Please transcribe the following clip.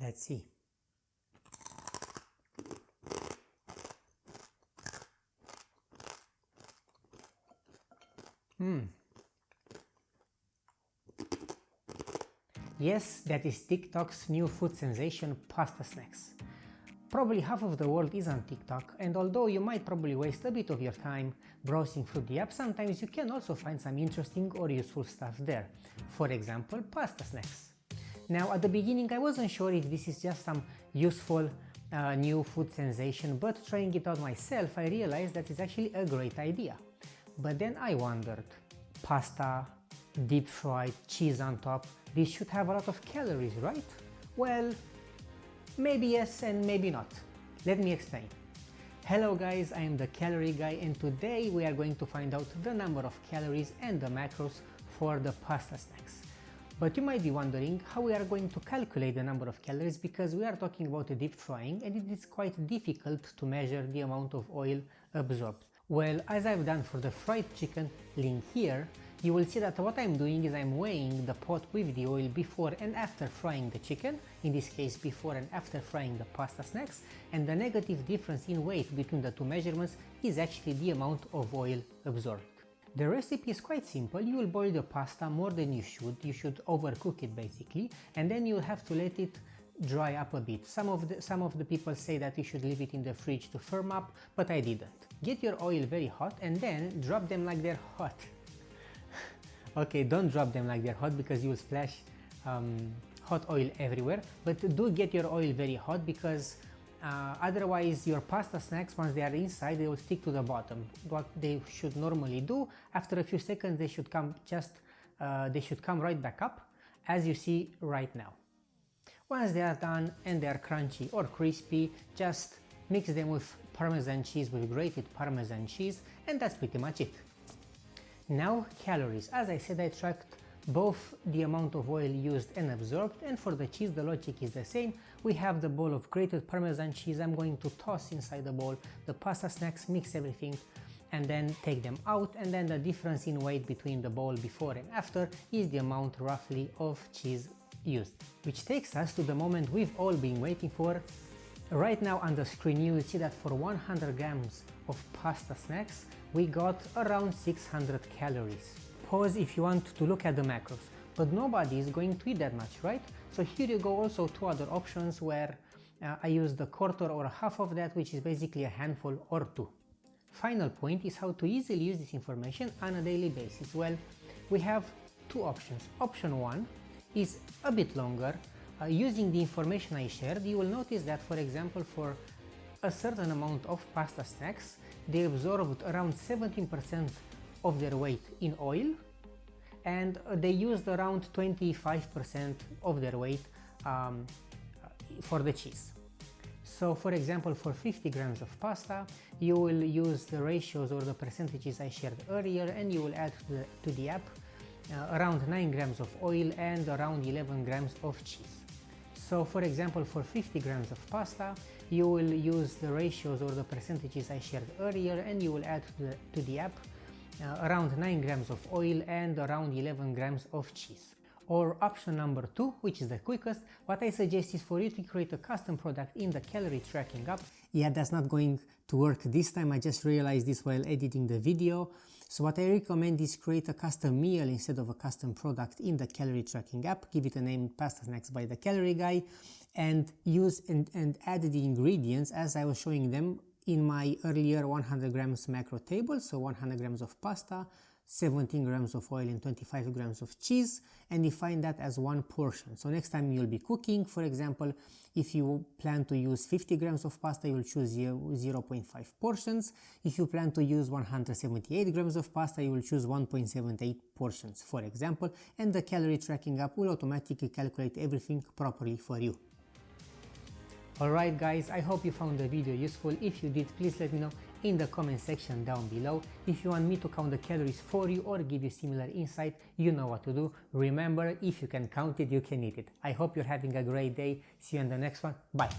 Let's see. Yes, that is TikTok's new food sensation, pasta snacks. Probably half of the world is on TikTok, and although you might probably waste a bit of your time browsing through the app, sometimes you can also find some interesting or useful stuff there. For example, pasta snacks. Now, at the beginning I wasn't sure if this is just some useful new food sensation, but trying it out myself I realized that it's actually a great idea. But then I wondered, pasta, deep fried, cheese on top, this should have a lot of calories, right? Well, maybe yes and maybe not. Let me explain. Hello guys, I am the Calorie Guy, and today we are going to find out the number of calories and the macros for the pasta snacks. But you might be wondering how we are going to calculate the number of calories, because we are talking about deep frying and it is quite difficult to measure the amount of oil absorbed. Well, as I've done for the fried chicken, link here, you will see that what I'm doing is I'm weighing the pot with the oil before and after frying the chicken, in this case before and after frying the pasta snacks, and the negative difference in weight between the two measurements is actually the amount of oil absorbed. The recipe is quite simple. You will boil the pasta more than you should overcook it basically, and then you'll have to let it dry up a bit. Some of the people say that you should leave it in the fridge to firm up, but I didn't. Get your oil very hot and then drop them like they're hot. Okay, don't drop them like they're hot because you will splash hot oil everywhere, but do get your oil very hot because otherwise your pasta snacks, once they are inside, they will stick to the bottom. What they should normally do, after a few seconds they should come right back up, as you see right now. Once they are done and they are crunchy or crispy, just mix them with Parmesan cheese, with grated Parmesan cheese, and that's pretty much it. Now calories. As I said, I tracked both the amount of oil used and absorbed, and for the cheese the logic is the same. We have the bowl of grated Parmesan cheese. I'm going to toss inside the bowl the pasta snacks, mix everything and then take them out, and then the difference in weight between the bowl before and after is the amount roughly of cheese used. Which takes us to the moment we've all been waiting for. Right now on the screen you will see that for 100 grams of pasta snacks we got around 600 calories. Pause if you want to look at the macros, but nobody is going to eat that much, right? So here you go, also two other options where I use the quarter or half of that, which is basically a handful or two. Final point is how to easily use this information on a daily basis. Well, we have two options. Option one is a bit longer. Using the information I shared, you will notice that, for example, for a certain amount of pasta snacks, they absorbed around 17% of their weight in oil, and they used around 25% of their weight for the cheese. So for example, for 50 grams of pasta, you will use the ratios or the percentages I shared earlier, and you will add to the app around 9 grams of oil and around 11 grams of cheese. So for example, for 50 grams of pasta, you will use the ratios or the percentages I shared earlier, and you will add to the app around 9 grams of oil and around 11 grams of cheese. Or option number two, which is the quickest, what I suggest is for you to create a custom product in the calorie tracking app. Yeah, that's not going to work this time. I just realized this while editing the video. So what I recommend is create a custom meal instead of a custom product in the calorie tracking app. Give it a name, Pasta Snacks by the Calorie Guy, and use and add the ingredients as I was showing them in my earlier 100 grams macro table. So 100 grams of pasta, 17 grams of oil and 25 grams of cheese, and define that as one portion. So next time you'll be cooking, for example, if you plan to use 50 grams of pasta, you will choose 0.5 portions. If you plan to use 178 grams of pasta, you will choose 1.78 portions, for example, and the calorie tracking app will automatically calculate everything properly for you. Alright guys, I hope you found the video useful. If you did, please let me know in the comment section down below. If you want me to count the calories for you or give you similar insight, you know what to do. Remember, if you can count it, you can eat it. I hope you're having a great day. See you in the next one. Bye.